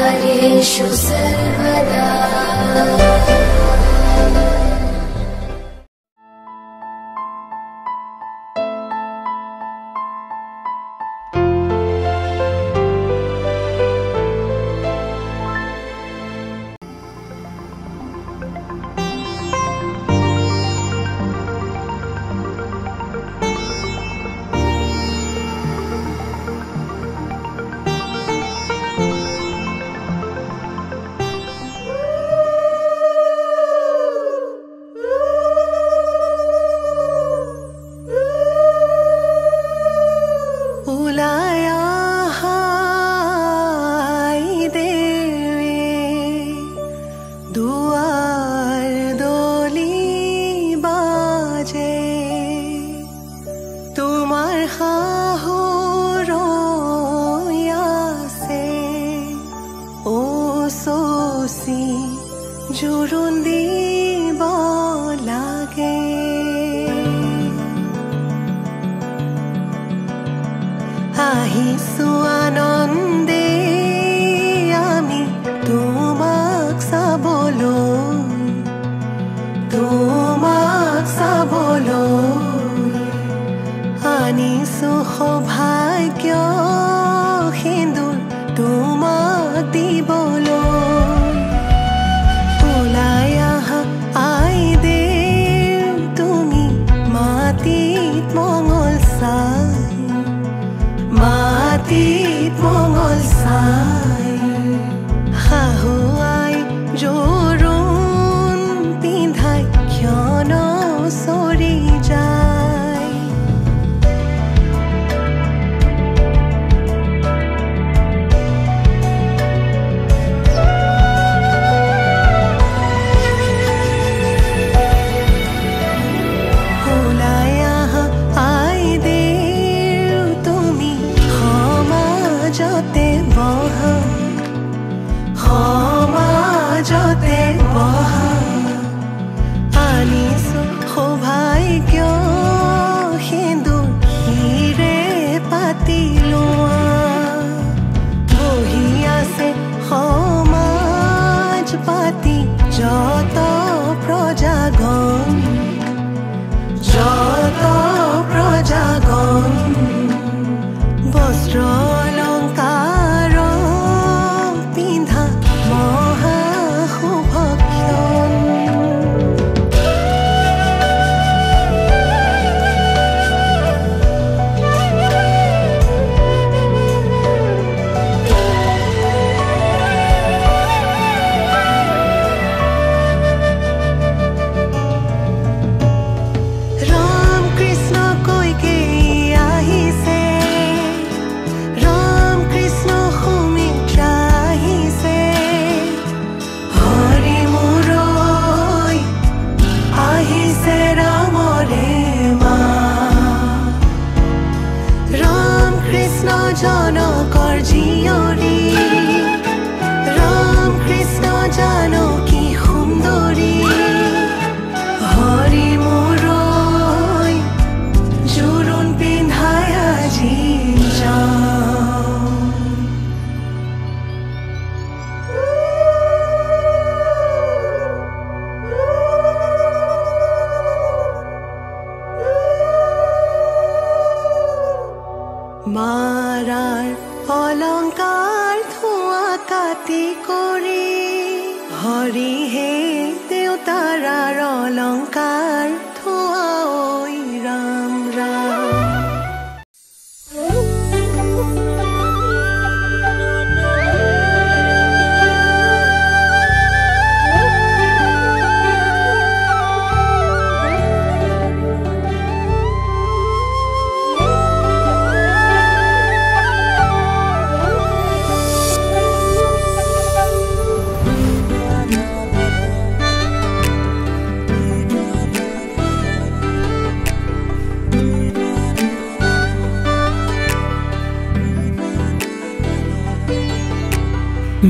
कार्येषु सर्वदा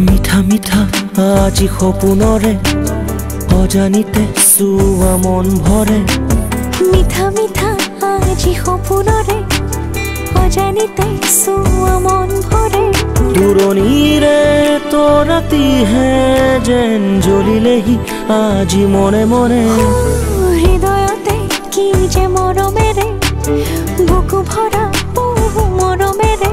মিঠা মিঠা আজি সপোনৰে অজানিতে চুৱা মন ভৰে মিঠা মিঠা আজি সপোনৰে অজানিতে চুৱা মন ভৰে দূৰণিৰে ৰাতিহে যেন জ্বলিলেহি আজি মনে মনে হৃদয়তে কি যে মৰমেৰে বুকু ভৰা বহু মৰমেৰে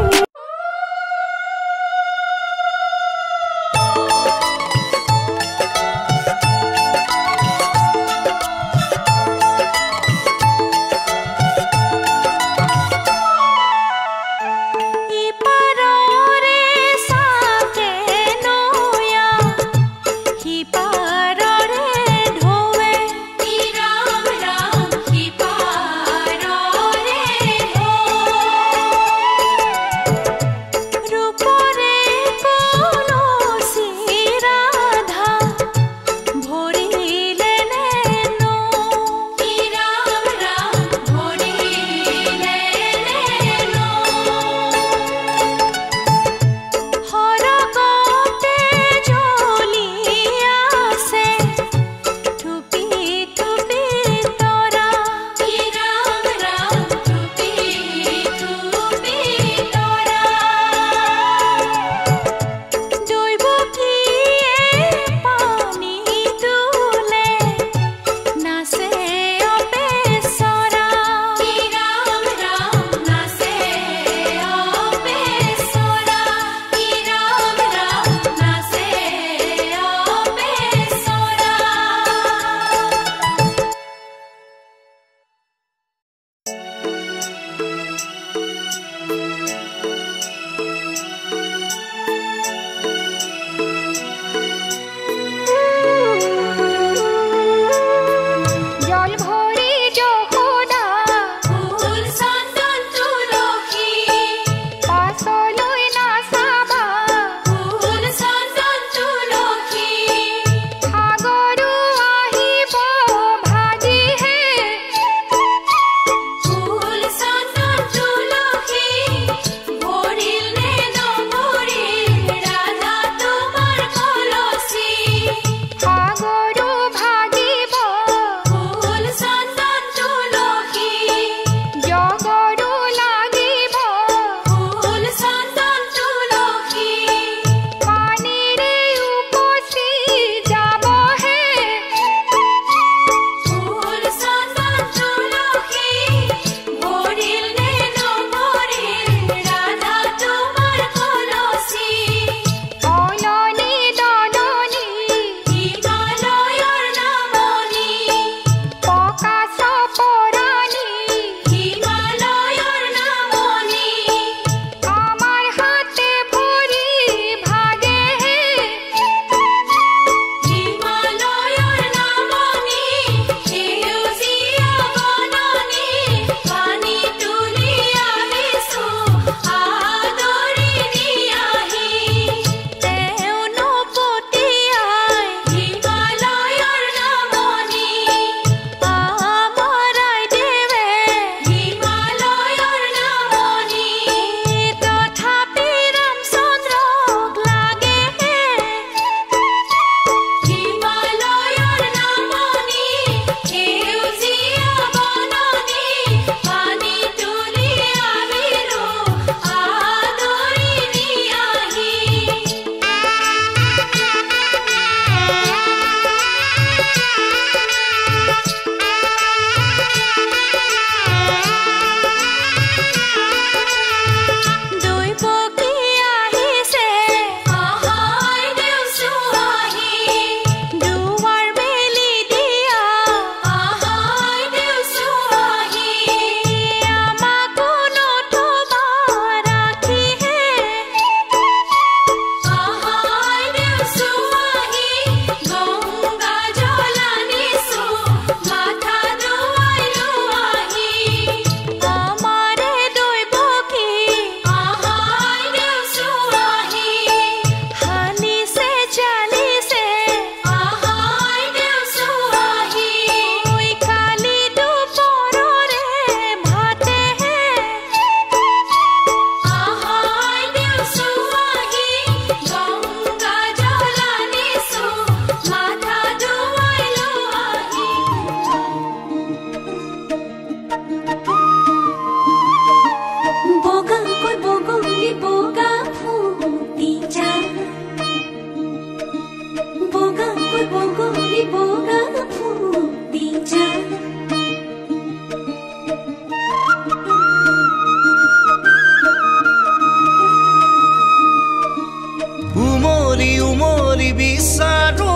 বিচাৰো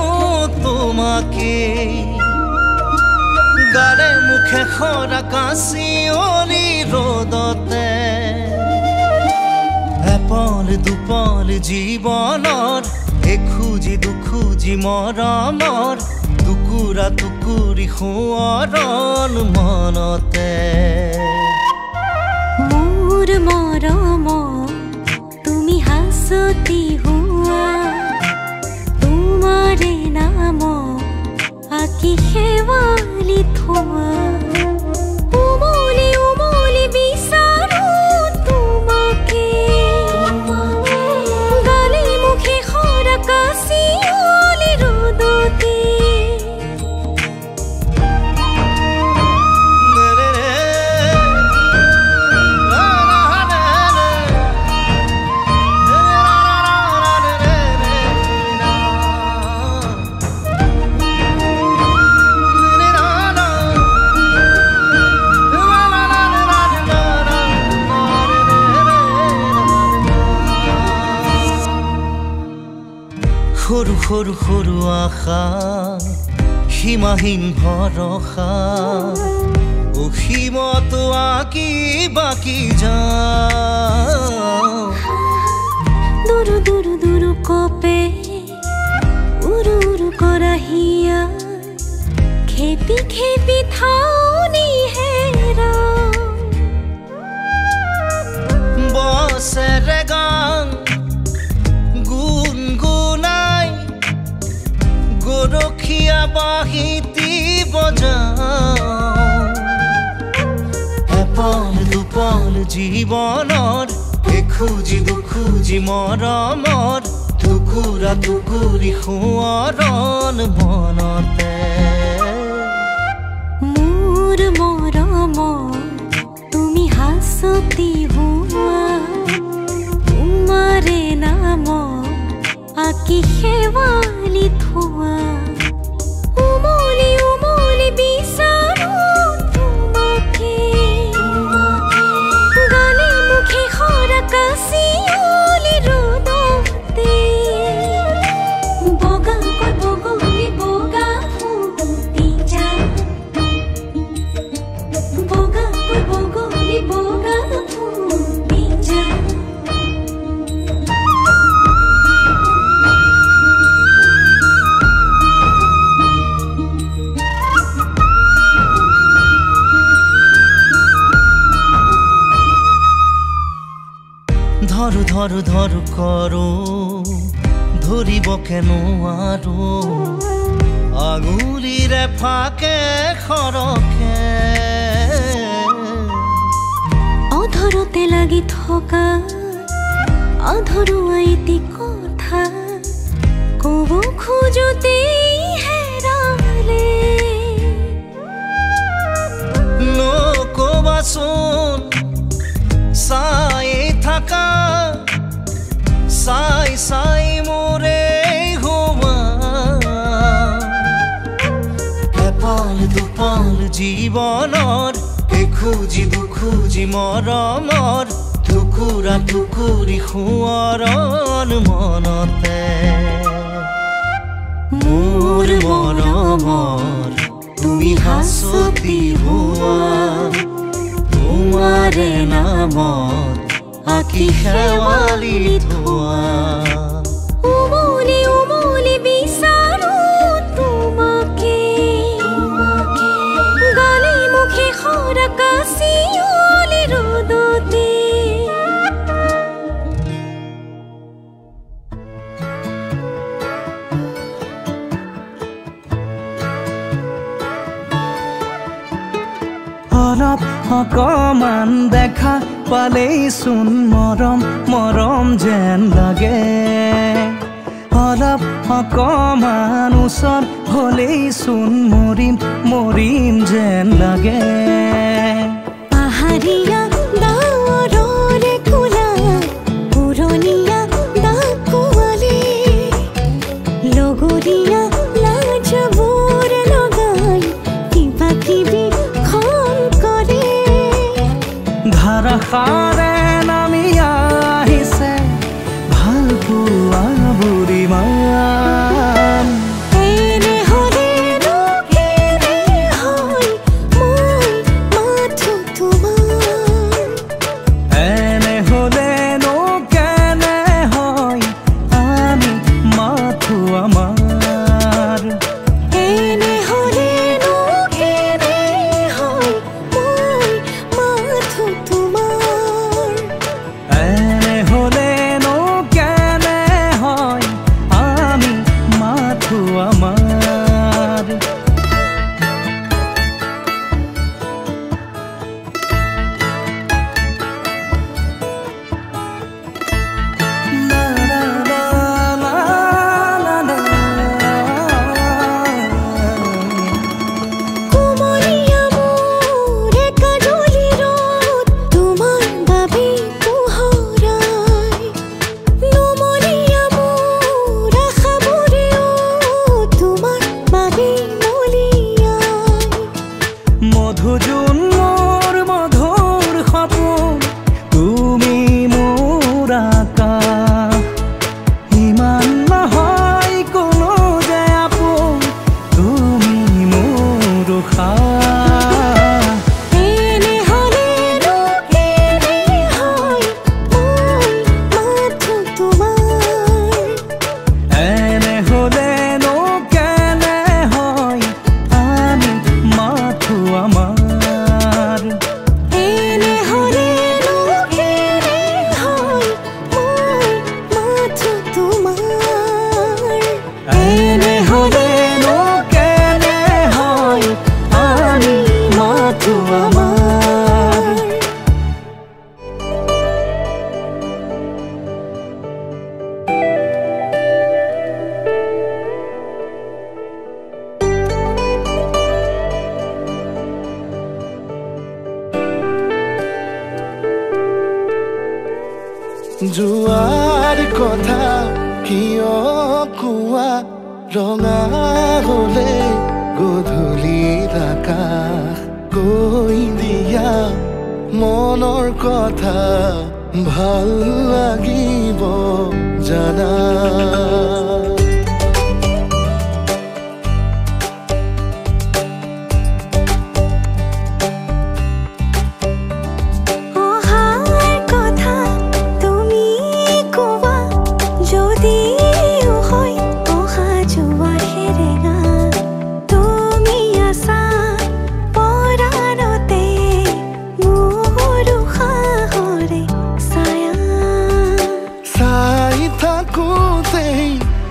তোমাকে গাৰে মুখে খৰা কাঁচিয়লি ৰ'দতে এপল দুপল জীৱনৰ এখুজি দুখুজি মৰমৰ টুকুৰা টুকুৰি সোঁৱৰণ মনতে মোৰ মৰম তুমি হাসতি হুয়া তোমাৰে নাম আঁকি শেৱালি থোৱা উমলি উমলি বিচাৰো তোমাকে গালে মুখে খৰা কাঁচিয়লি ৰ'দতে সৰু সৰু সৰু আশা সীমাহীন ভৰসা অসীমতো আঁকি বাকি যাওঁ দুৰু দুৰু দুৰু কপে উৰু উৰু কৰা হিয়া খেপি খেপি থাউনি হেৰা বছেৰে গান গুণগুণাই গৰখীয়া বাঁহীটি বজাওঁ এপল দুপল জীৱনৰ এখুজি দুখুজি মৰমৰ টুকুৰা টুকুৰি সোঁৱৰণ মনতে মোৰ মৰম তুমি হাসতি হুয়া তোমাৰে নাম আঁকি শেৱালি থোৱা উমলি উমলি বিচাৰো তোমাকে গালে মুখে খৰা কাঁচিয়লি ৰ'দতে বগাকৈ বগলী বগা ফুটি যায় বগাকৈ বগলী বগা ফুটি যায় ধৰো ধৰো ধৰো কৰো ধৰিবকে নোৱাৰো আঙুলিৰে ফাকে খৰকে অধৰতে লাগি থকা অধৰুৱা এটি কথা ক'ব খোজোতেই হেৰালে নকবাচোন চাই থাকা চাই চাই মোৰে হোৱা এপল দুপল জীৱনৰ এখুজি দুখুজি মৰমৰ টুকুৰা টুকুৰি সোঁৱৰণ মনতে মোৰ মৰমৰ তুমি হাসতি হোৱা তোমাৰে নামত আঁকি শেৱালি থোৱা উমলি উমলি বিচাৰো তোমাকে গালে মুখে খৰা কাঁচিয়লি ৰ'দতে অলপ অকমান দেখা পালেই চোন মৰম মৰম যেন লাগে অলপ অকমান ওচৰ হ'লেই চোন মৰিম মৰিম যেন লাগে পাহাৰীয়া ডাৱৰৰে কোলা পুৰণীয়া ডাকুৱালী লগৰীয়া লাজবোৰ লগাই কিবা কিবি ধাৰাসাৰে নামি আহিছে ভাল পোৱা বুঢ়ী মা যোৱাৰ কথা কিয় কোৱা ৰঙা হলে গধূলিৰ আকাশ কৈ দিয়া মনৰ কথা ভাল লাগিব জানা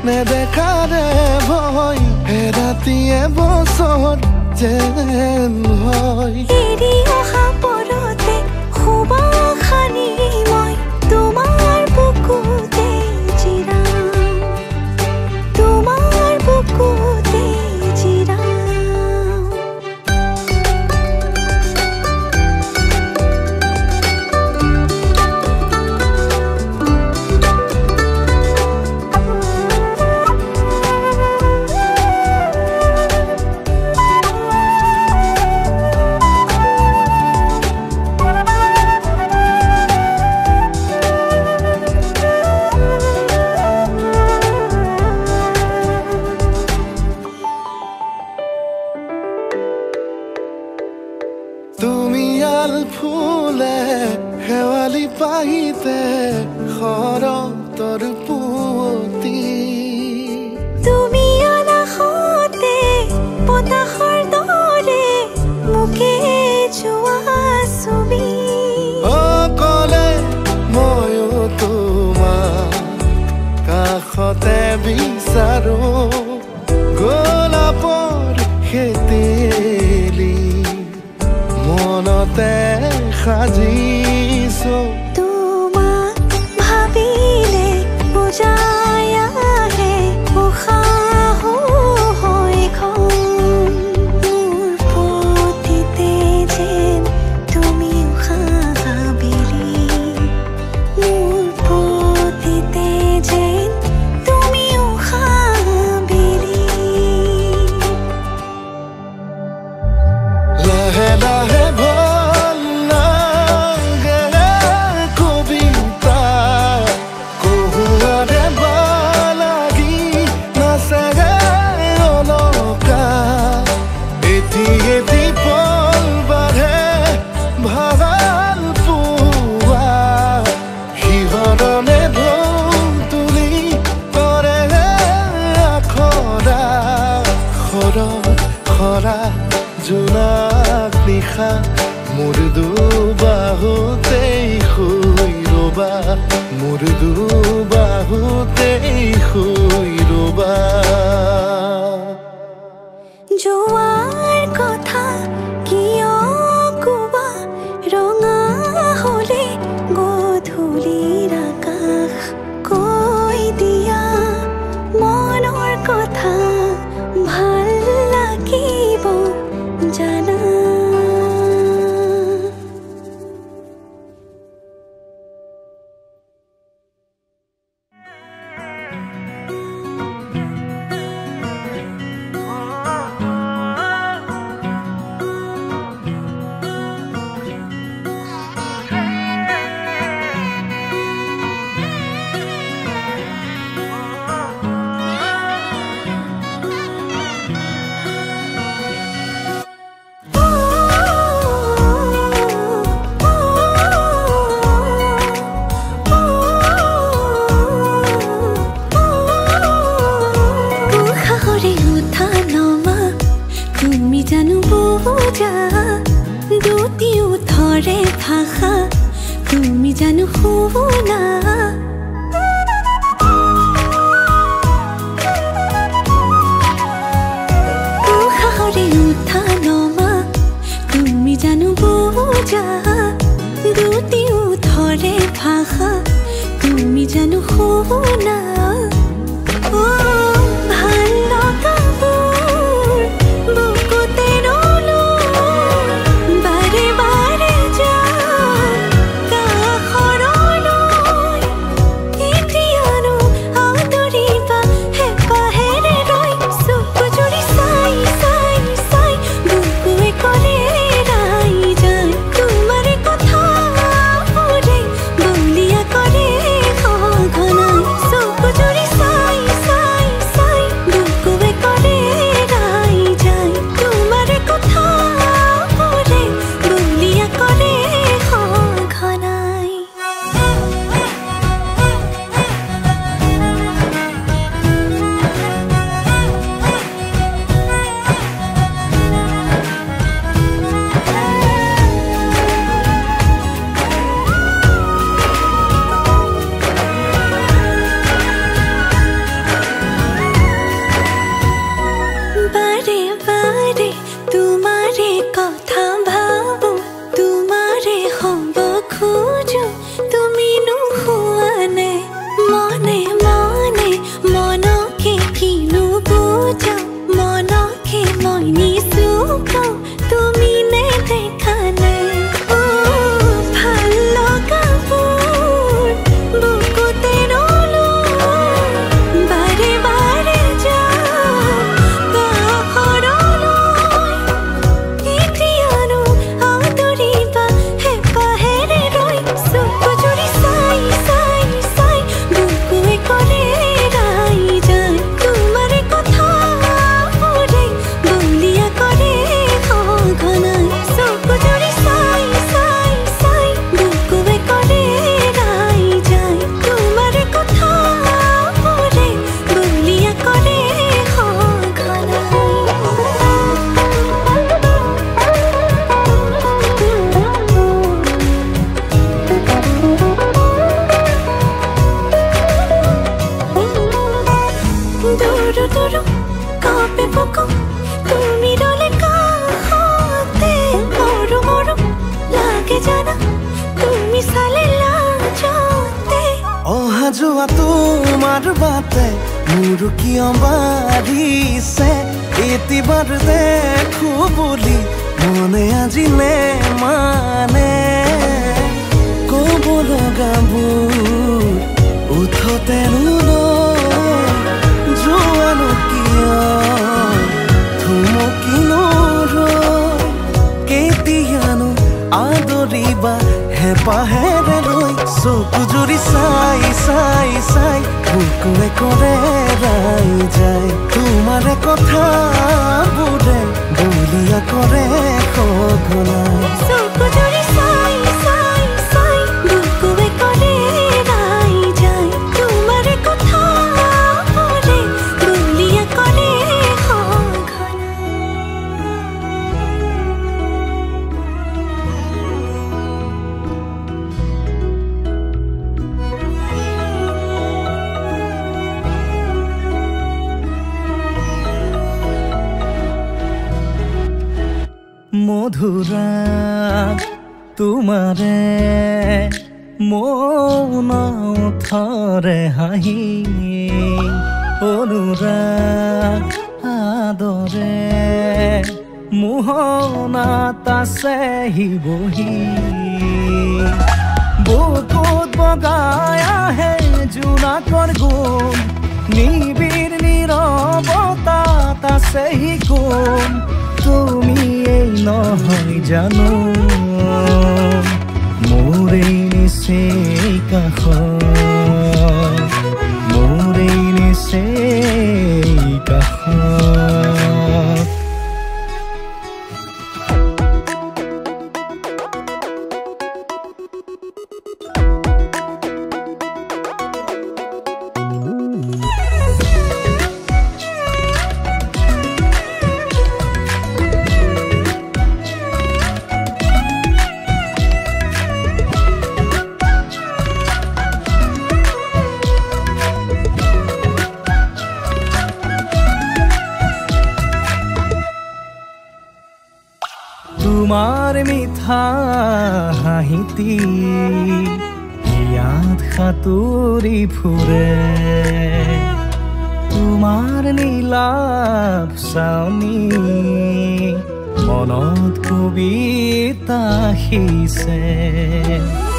নেদেখাৰে ভয় হেৰাতিয়ে বছৰ যেন হয় এৰি অহা পৰতে শুবা খানি মই তোমাৰ বুকুতে জিৰাম তোমাৰ বুকুতে জিৰাম ফুলে শেৱালি পাহিতে শৰতৰ পুৱতি তুমি আলাসতে বতাহৰ দৰে মুকে যোৱা ছবি অকলে ময়ো তোমাক কাষতে বিচাৰো গোলাপৰ খেতেলি মনতে সাজিছো তোমাক ভাবিলে বুজাই আহে উশাহ হৈ মোৰ প্ৰতিতে যেন তুমি উশাহ বেলি মোৰ প্ৰতিতে যেন তুমি উশাহ বেলি লাহে লাহে জোনাক নিশা মোৰ দুবাহুতেই শুই ৰবা মোৰ দুবাহুতেই শুই ৰবা যোৱাৰ কথা কিয় কোৱা ৰঙা হলে গধূলিৰ আকাশ কৈ দিয়া মনৰ কথা ভাল লাগিব জানা ভাষা তুমি জানো শুনা উশাহৰে উঠা নমা তুমি জানো বুজা দুটিও ধৰে ভাষা তুমি জানো শুনা ভাল লগাবোৰ বুকুতে ৰলো বাৰে বাৰে যা কাষৰলৈ দুৰু দুৰু কাঁপে বুকু তুমি ৰলে কাঁদতে মৰু মৰু লাগে জানা তুমি সালে লাজতে অহা যোৱা তোমাৰ বাটে মোৰ কিয় বাঢ়িছে এতিবাৰ দেখো বুলি মনে আজিলে মানে ক'ব লগাবোৰ উঠতে যোৱানো কিয় থুমকিনো কেতিয়ানো আদৰিবা হেঁপাহেৰে লৈ চকু জুৰি চাই চাই চাই বুকুৱে কৰে ৰাই যায় তোমাৰ কথাবোৰে বলিয়া কৰে সঘনাই চকু জুৰি চাই চাই চাই বুকুৱে কৰে ৰাই যায় তোমাৰ কথাবোৰে বলিয়া কৰে মধুৰা তোমাৰে মৌন থৰে হাঁহি অনুৰাগ আদৰে মোহনাত আছেহি বহি বুকুত বগাই আহে জোনাকৰ গুণ নিবিড় নীৰৱতাত আছেহি কোন তুমি এই নহয় জানো মোৰ এই নিচেই কাষ মোৰ এই নিচেই কাষ তোমাৰ মিঠা হাঁহিতি ইয়াত সাঁতুৰি ফুৰে তোমাৰ নীলাভ চাউনি মনত কবিতা সিঁচে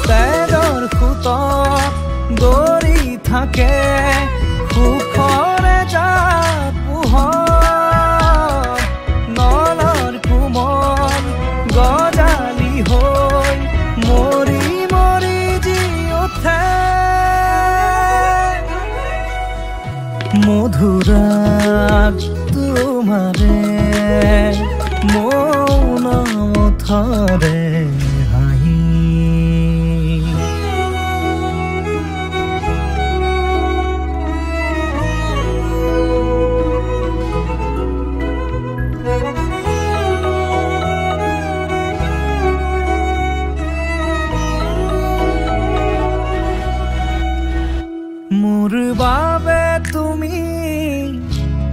তেজৰ সোঁতত দৌৰি থাকে সুখৰে জাত পোহৰ নলৰ কোমল গজালি হৈ মৰি মৰি জি উঠে মধুৰাগ তোমাৰে মৌন থৰে হাঁহি মোৰ বাবে তুমি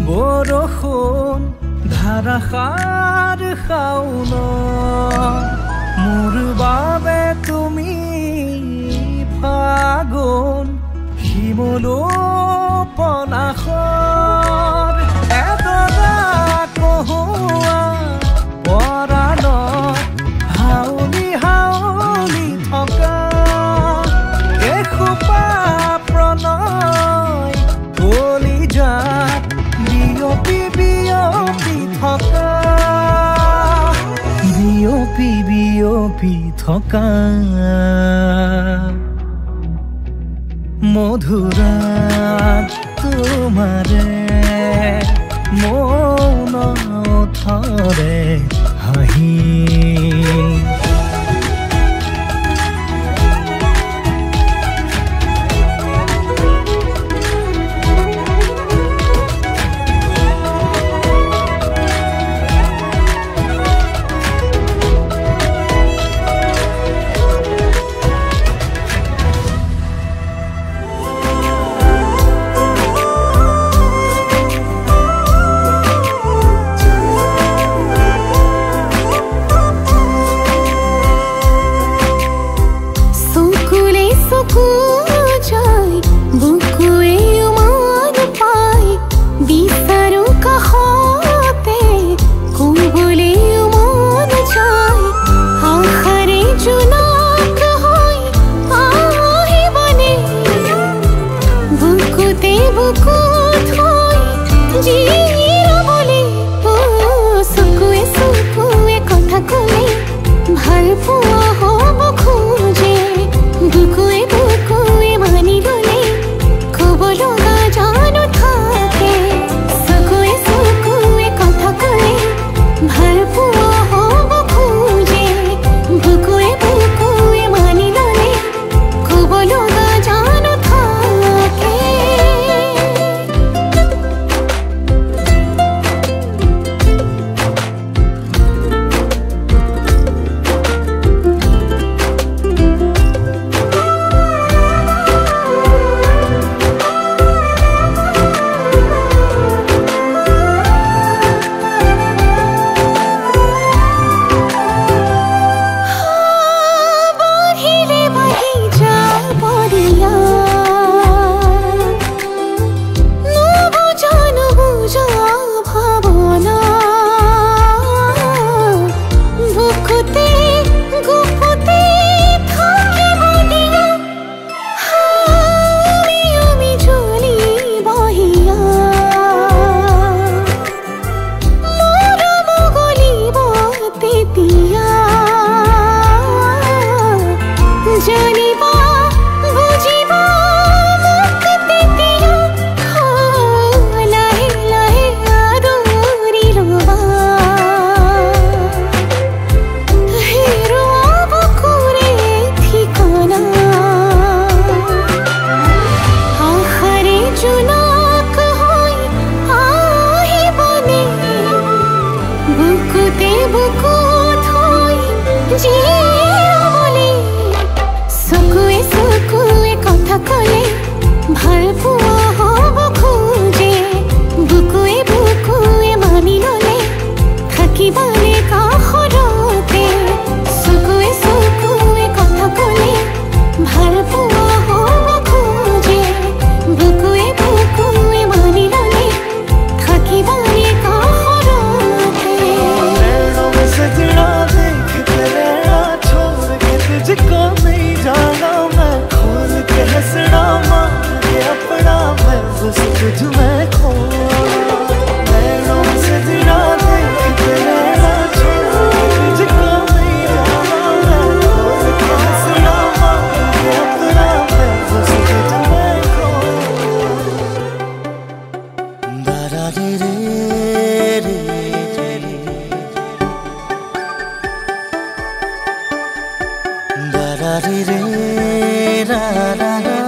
বৰষুণ ধাৰাসাৰ শাওন মোৰ বাবে তুমি ফাগুন শিমলু পলাশৰ এডৰা কহুৱা পৰালত হাউলি হাউলি থকা এসোপা প্ৰণয় কলিজাত বিয়পি বিয়পি থকা বিয়পি বিয়পি থকা মধুৰাগ তোমাৰে মৌন থৰে হাঁহি ri re re re da da ri re ra ra ra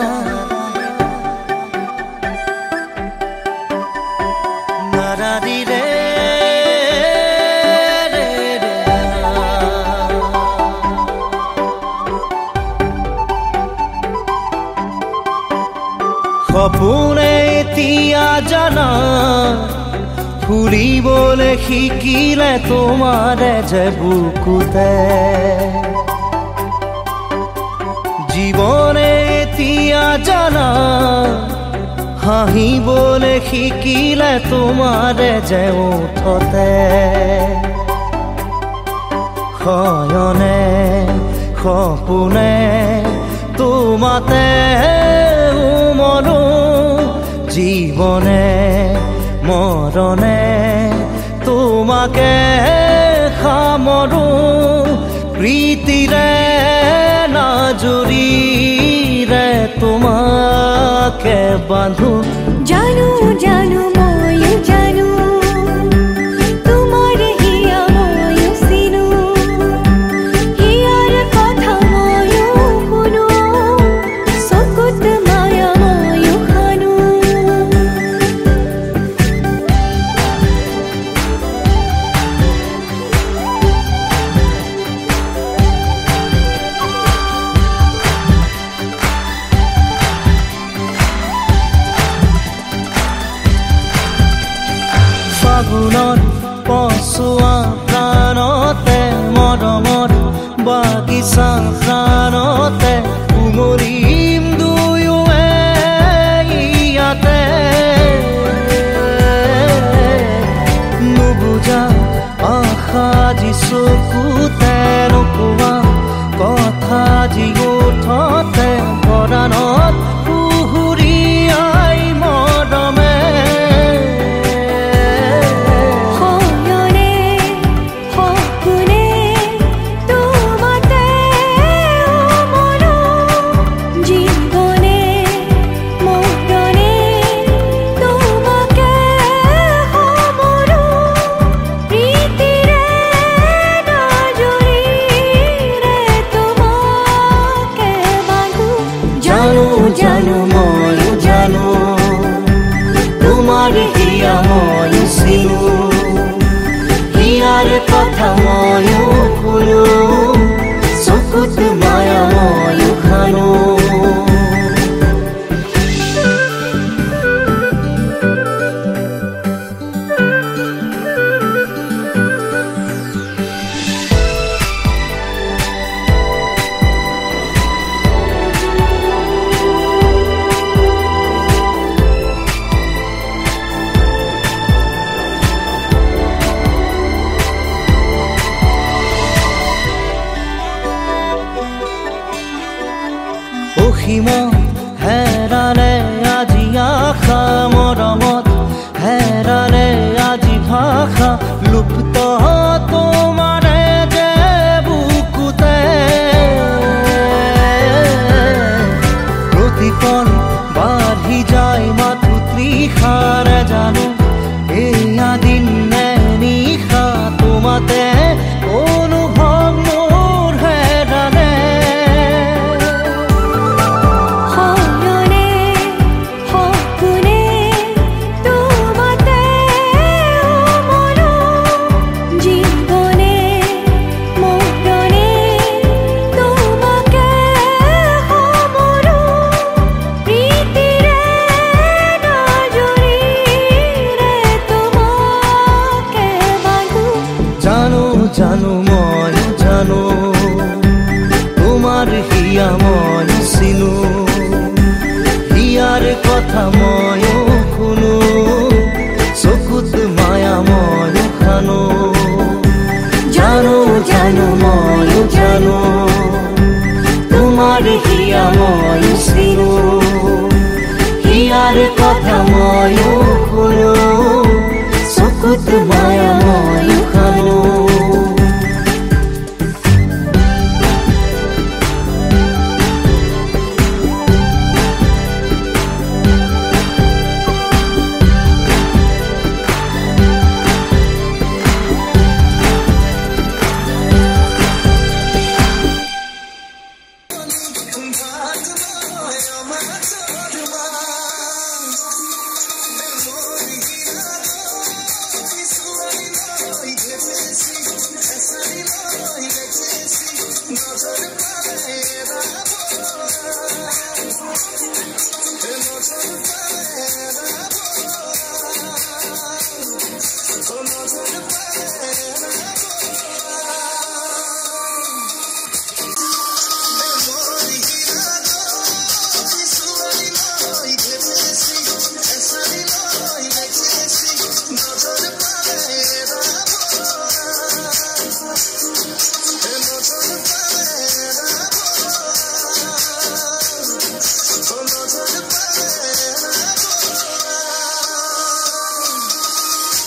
da da ri re সপোনে এতিয়া জানা ফুৰিবলৈ শিকিলে তোমাৰে যে বুকুতে জীৱনে এতিয়া জানা হাঁহিবলৈ শিকিলে তোমাৰে যে ওঠতে শয়নে সপোনে তোমাতে মনো জীবনে মৰণে তোমাকে সামৰো প্ৰীতিৰে নাজুৰিৰে তোমাকে বান্ধো জানো জানো ময়ো জানো তোমাৰ হিয়া ময়ো চিনো হিয়াৰ কথা ময়ো শুনো চকুত মায়া ময়ো খানো ফাগুনত পচোৱা প্ৰাণতে মৰমত বাগিচা প্ৰাণতে উমলিম দুয়োৱে ইয়াতে নুবুজা আশা যি চকুতে নোকোৱা কথা যি ওঠতে পৰাণত পুহুৰীয়াই মৰমে জানো ময়ো জানো তোমাৰ হিয়া ময়ো চিনো হিয়াৰ কথা ময়ো শুনো চকুত মায়া ময়ো খানো অসীমত হেৰালে আজি আশা মৰমত হেৰালে আজি ভাষা লুপ্ত তোমাৰে যে বুকুতে প্ৰতিপল বাঢ়ি যায় মাথো তৃষাৰে জানো এয়া দিন নে নিশা তোমাতে অনুভৱ মোৰ হেৰালে জানো ময়ো জানো তোমাৰ হিয়া ময়ো চিনো হিয়াৰ কথা ময়ো শুনো চকুত মায়া ময়ো খানো জানো জানো ময়ো জানো তোমাৰ হিয়া ময়ো চিনো হিয়াৰ কথা ময়ো শুনো চকুত মায়া ময়ো খানো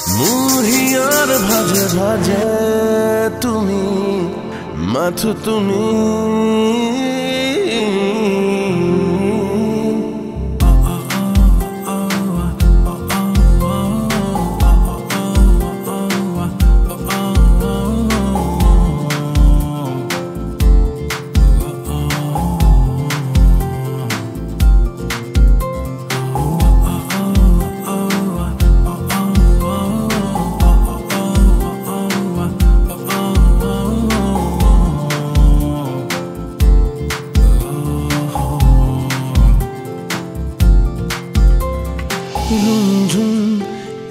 মোৰ হিয়াৰ ভাজে ভাজে তুমি মাথো তুমি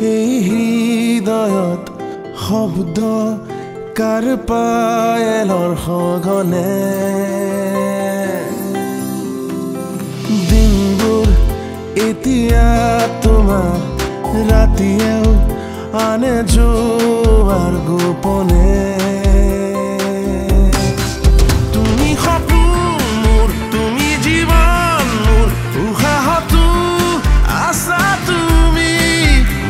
এই হৃদয়ত শব্দ কাৰ পায়েলৰ সঘনে দিনবোৰ এতিয়া তোমাৰ ৰাতিয়েও আনে যোৱাৰ গোপনে তুমি সপোন মোৰ তুমি জীৱন মোৰ উশাহতো আছা তুমি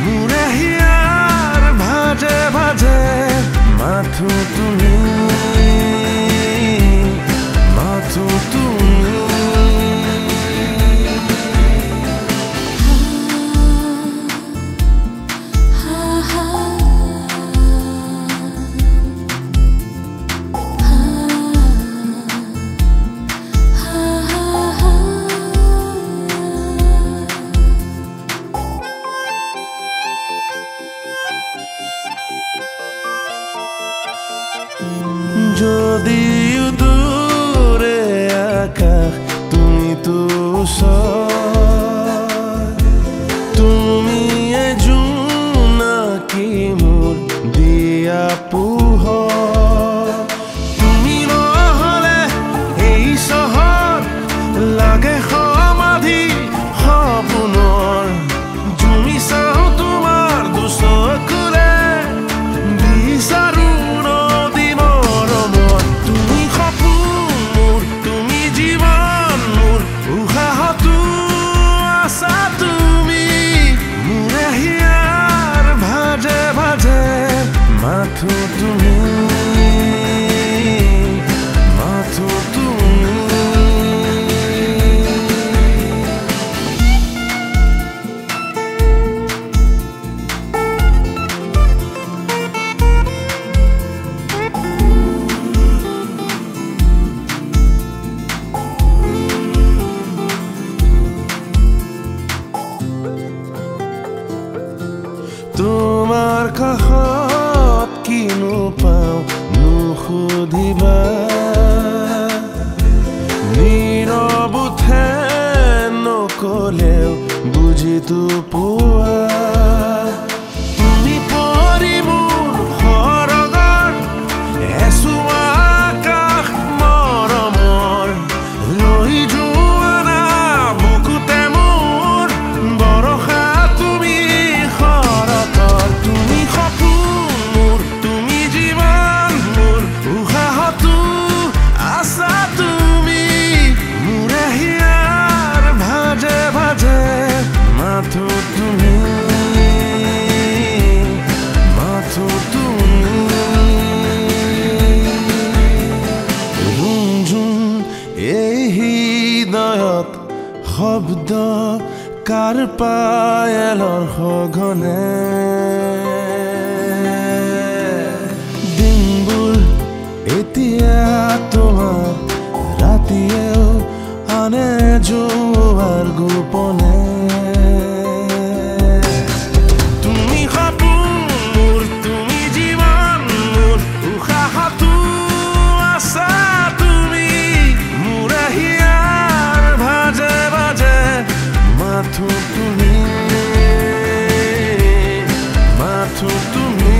মোৰে হিয়াৰ ভাজে ভাজে মাথো তুমি মাথো তুমি যদিও দূৰে আকাশ তুমি তো তুমি জোনাকি মোৰ দিয়া পোহৰ তুমি নহলে এই চহৰ লাগে সমাধি সপোনৰ জুমি চাওঁ তোমাৰ দুচকুৰে বিচাৰো মাথো তুমি মাথো তুমি তোমাৰ কাষত কিনো পাওঁ নুসুধিবা নীৰৱতে নকলেও বুজিতো পোৱা তুমি পৰি মোৰ সৰগৰ এচুৱা আকাশ মৰমৰ লৈ যোৱা না বুকুতে মোৰ বৰষা তুমি শৰতৰ তুমি সপোন মোৰ তুমি জীৱন মোৰ উশাহতো আছা তুমি মোৰে হিয়াৰ ভাজে ভাজে মাথো তুমি মাথো তুমি ৰুমঝুম এই হৃদয়ত শব্দ কাৰ পায়েলৰ সঘনে দিনবোৰ এতিয়া তোমাৰ ৰাতিয়েও আনে যোৱাৰ গোপনে তুমি সপোন মোৰ তুমি জীৱন মোৰ উশাহতো আছা তুমি মোৰে হিয়াৰ ভাজে ভাজে মাথো তুমি মাথো তুমি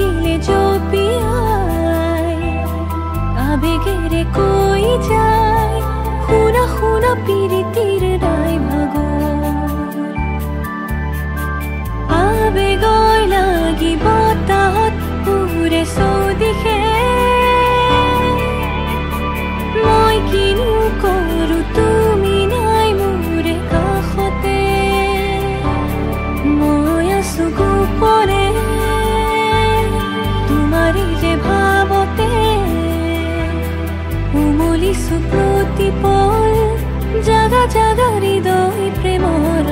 খিলে জপিয়াই আবেগেৰে কই যায় শুনা শুনা পিৰিতিৰ নাই ভাগৰ আবেগৰ লাগি বতাহত উৰে চৌদিশে মই কিনো কৰো তুমি নাই মোৰে কাষতে মই আছো গোপনে তোমাৰে যে ভাবতে উমলিছো প্ৰতিপল জাগা জাগা হৃদয় প্ৰেমৰ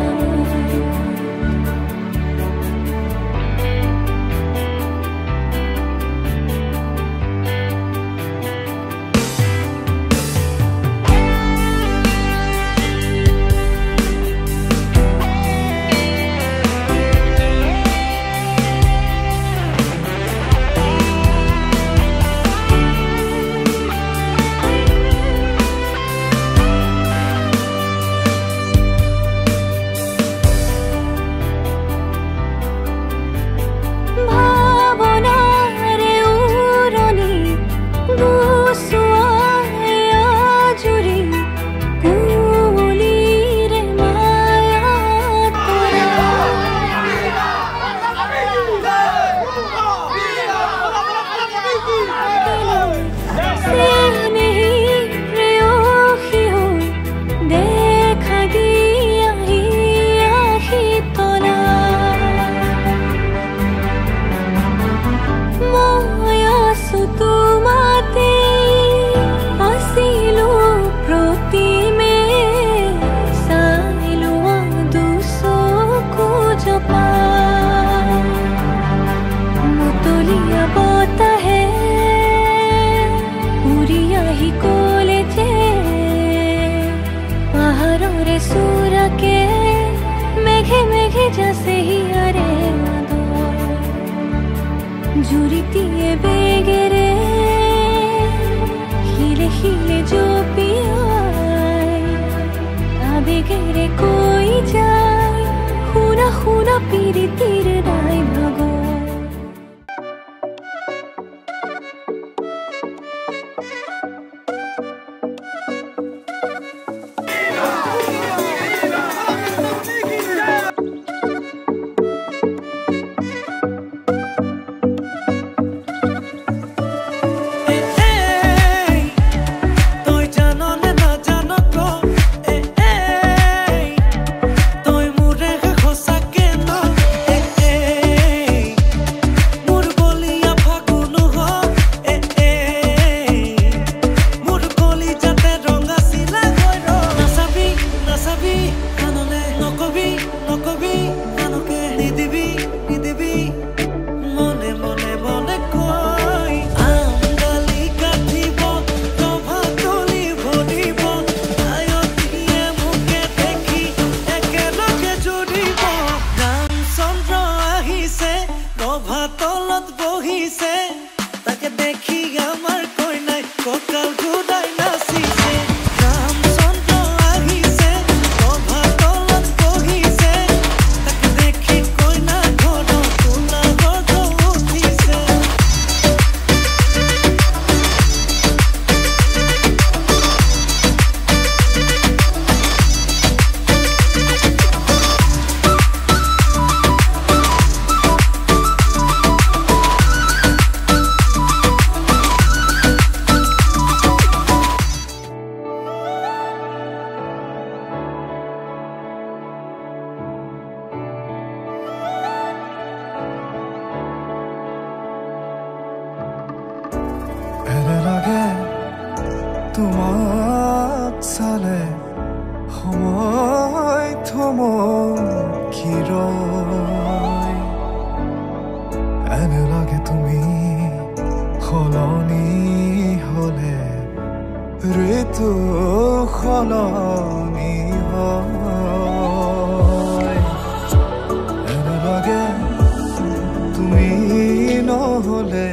জুৰিতিয়ে বেগেৰে খিলে খিলে জপিয়াই আবেগেৰে কৈ যায় শুনা শুনা পিৰিতিৰ নাই ভাগৰ তোমাক চালে সময় থমকি ৰয় এনে লাগে তুমি সলনি হলে ঋতু সলনি হয় এনে লাগে তুমি নহলে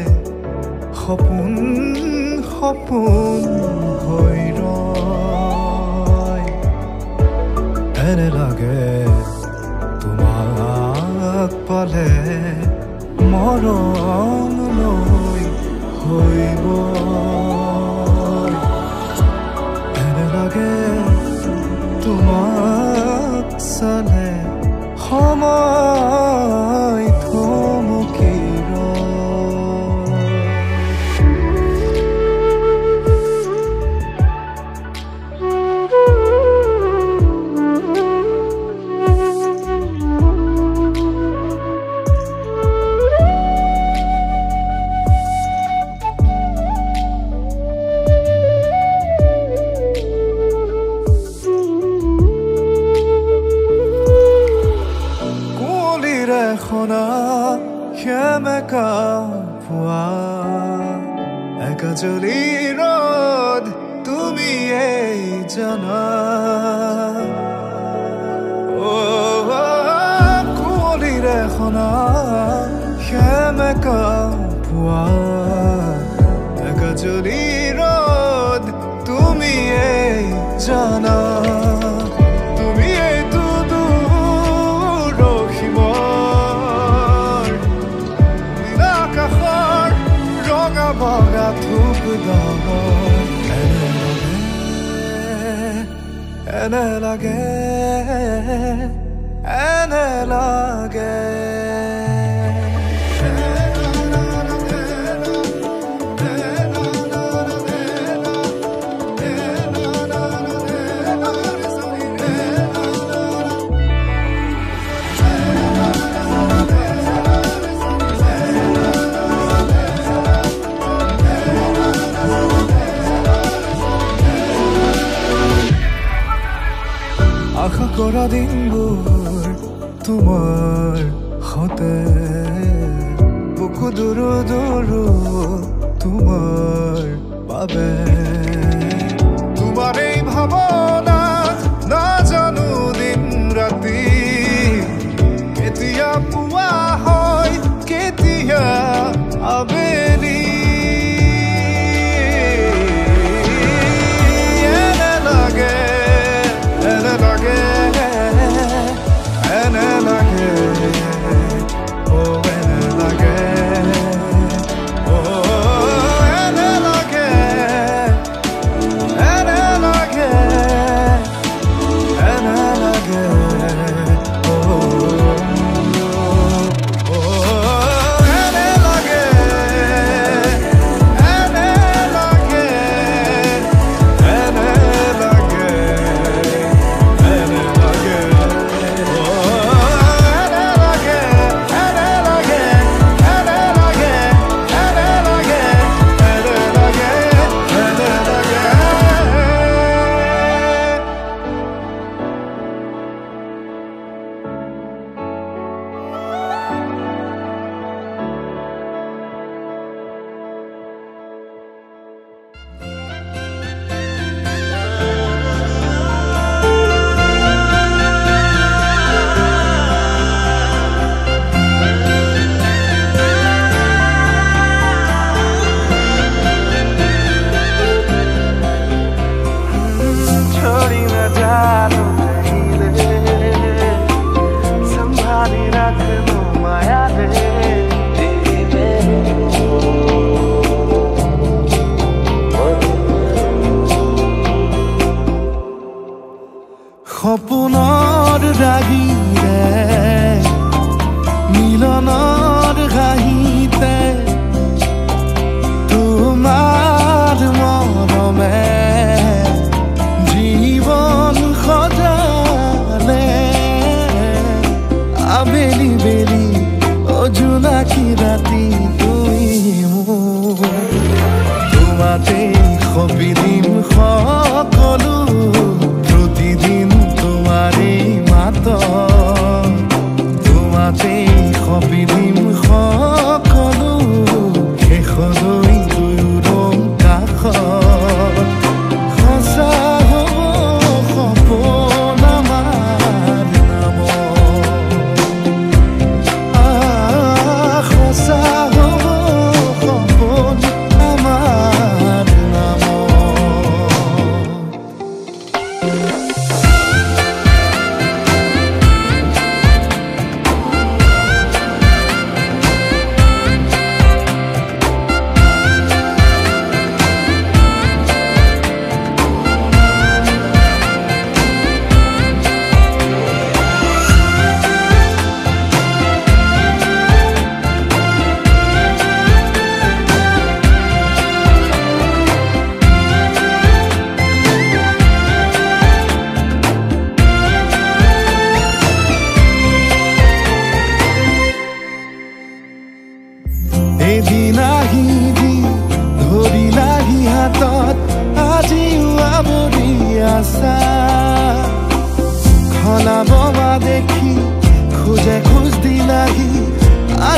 সপোন সপোন হৈ ৰয় এনে লাগে তোমাক পালে মৰম লাগে তোমাক চালে সময় থমকি সেমেকা পোৱা একাজলি ৰ'দ তুমিয়েই জানা কুঁৱলীৰে সনা সেমেকা পোৱা একাজলি ৰ'দ তুমিয়েই জানা বগা থুপ এনে লাগে এনে লাগে আশা কৰা দিনবোৰ তোমাৰ হতে বুকু দূৰো দূৰো তোমাৰ বাবে তোমাৰ এই ভাৱনাত নাজানো দিন ৰাতি কেতিয়া পুৱা হয় কেতিয়া আবেলি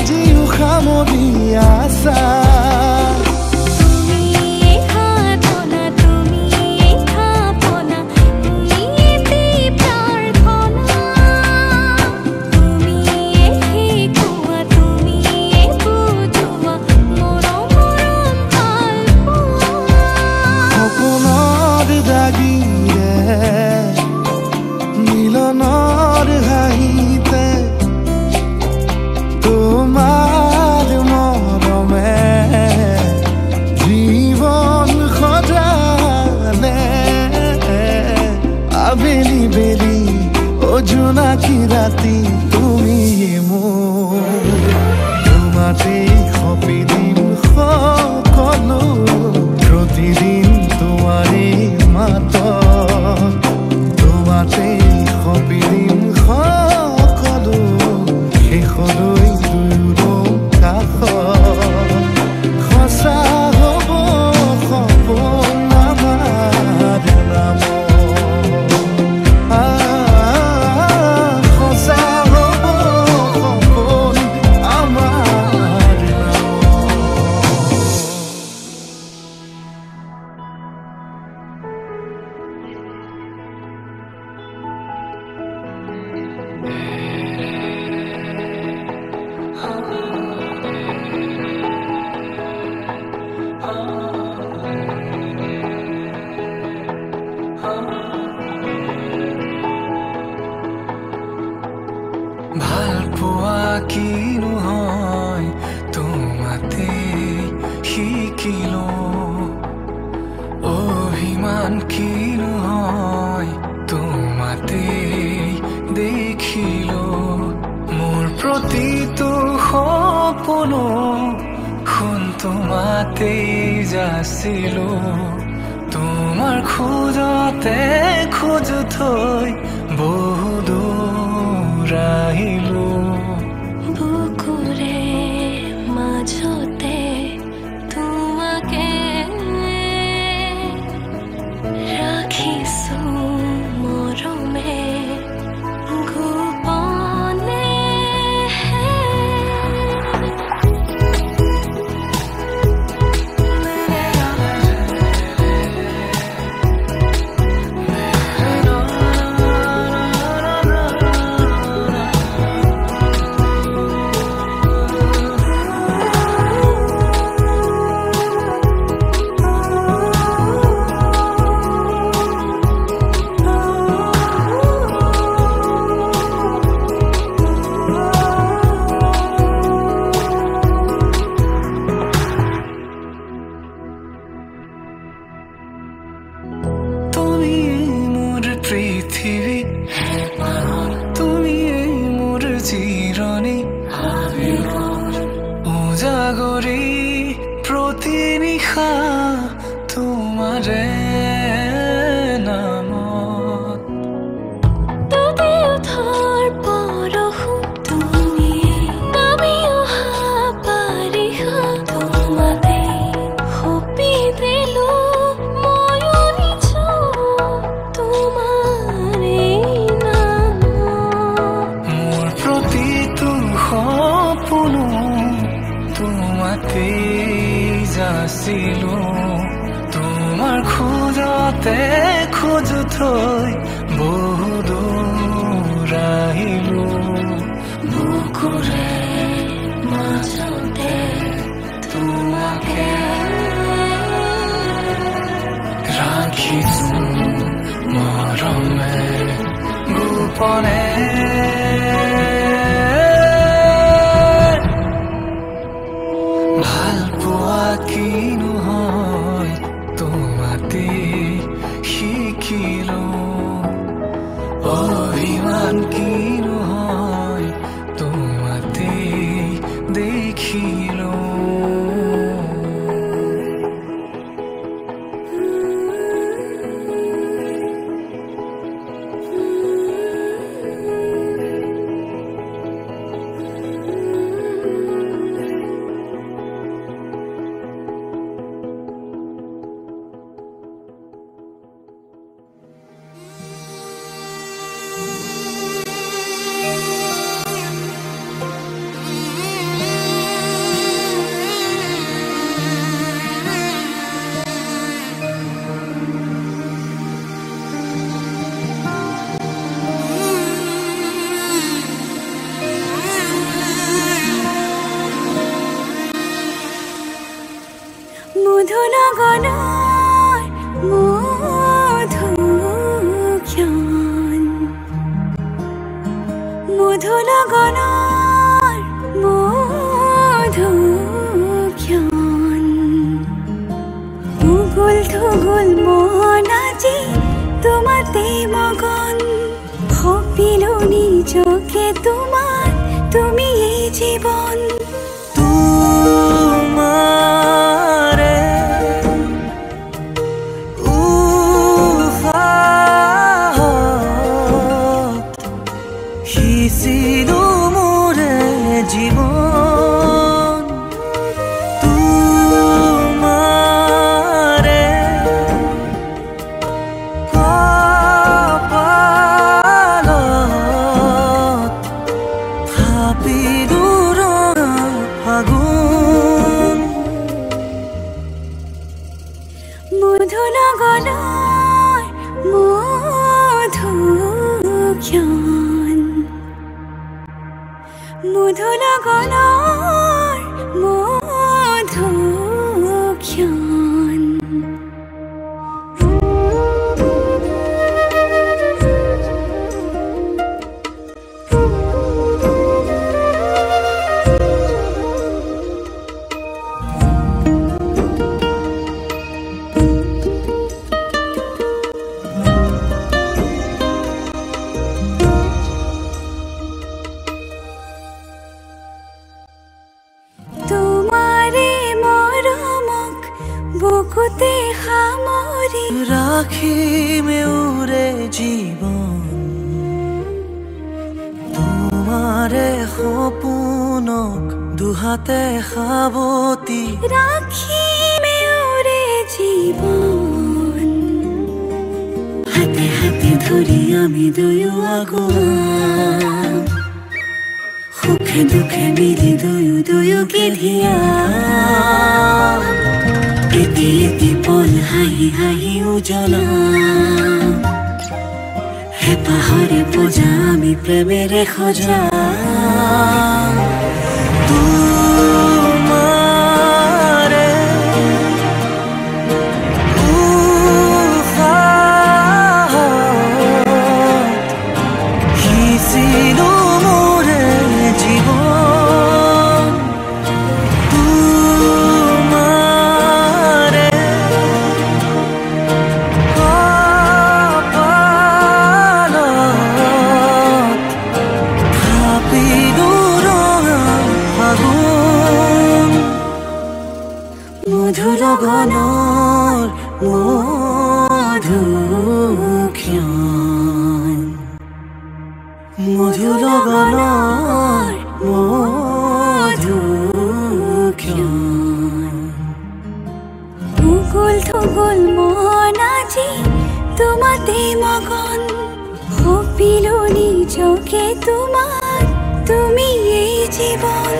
আজিও সামৰি আছা মিলনৰ হাঁহিতে তোমাৰ মৰমে জীৱন সজালে আবেলি বেলি অজোনাকি ৰাতি তুমি মোৰ তোমাতেই সপি দিম সকলো প্ৰতিদিন তোমাৰে মাত তোমাতেই সপি দিম সকলো শেষলৈ দুয়ো কাষত সঁচা হ'ব সপোন আমাৰ নামত সঁচা হ'ব সপোন আমাৰ ভাল পোৱা কিনো হয় তোমাতে শিকিলো অভিমান কিনো হয় তোমাতে দেখিলো মোৰ প্ৰতিটো সপোনো শুন তোমাতেই যাচিলো তোমাৰ খোজতে খোজ থৈ বহু দূৰ আহিলো বুকুৰে মাজতে তোমাকে ৰাখিছো মৰমে গোপনে পৃথিৱী তুমি মোৰ চিৰণি উজাগৰি প্ৰতি নিশা তোমাৰে নামত তুমি উঠাৰ পৰশু তুমি আমি অহা বাৰিষা তোমাতে সপি দিলো ময়ো নিছো তোমাৰে নামত মোৰ প্ৰতিটো সপোনো তোমাতেই যাচিলো তোমাৰ খোজতে খোজ থৈ বহু দূৰ আহিলো বুকুৰে মাজতে তোমাকে ৰাখিছো মৰমে গোপনে ভাল পোৱা কিনো হয় তোমাতে শিকিলো অভিমান কিনো হয় তোমাতে দেখিলো লগনৰ মধুক্ষণ উগুল থুগুল মন আজি তোমাতে মগন সপিলো নিজকে তোমাৰ তুমি এই জীৱন তোমাৰে উশাহত সিঁচিলো মোৰে জীৱন তোমাৰে কপালত থাপিলো ফাগুন মধু লগনৰ মধুক্ষণ মধু লগনৰ মধুক্ষণ তোমাৰে মৰমক বুকুতে সামৰি ৰাখিমে উৰে জীৱন তোমাৰে সপোনক দুহাতে সাৱতি ৰাখিমে উৰে জীৱন হাতে হাতে ধৰি আমি দুয়ো আগুৱাম সুখে দুখে মিলি দুয়োকে ধিয়াম এটি এটি পল হাঁহি হাঁহি উজ্বলাম হেঁপাহৰে পূজা আমি প্ৰেমেৰে সজাম তোমাৰে উশাহত সিঁচিলো মোৰে জীৱন তোমাৰে কপালত থাপিলো ফাগুন মধু লগনৰ মধুক্ষণ মধু লগনৰ মধুক্ষণ উগুল থুগুল মন আজি তোমাতে মগন সপিলো নিজকে তোমাৰ তুমি এই জীৱন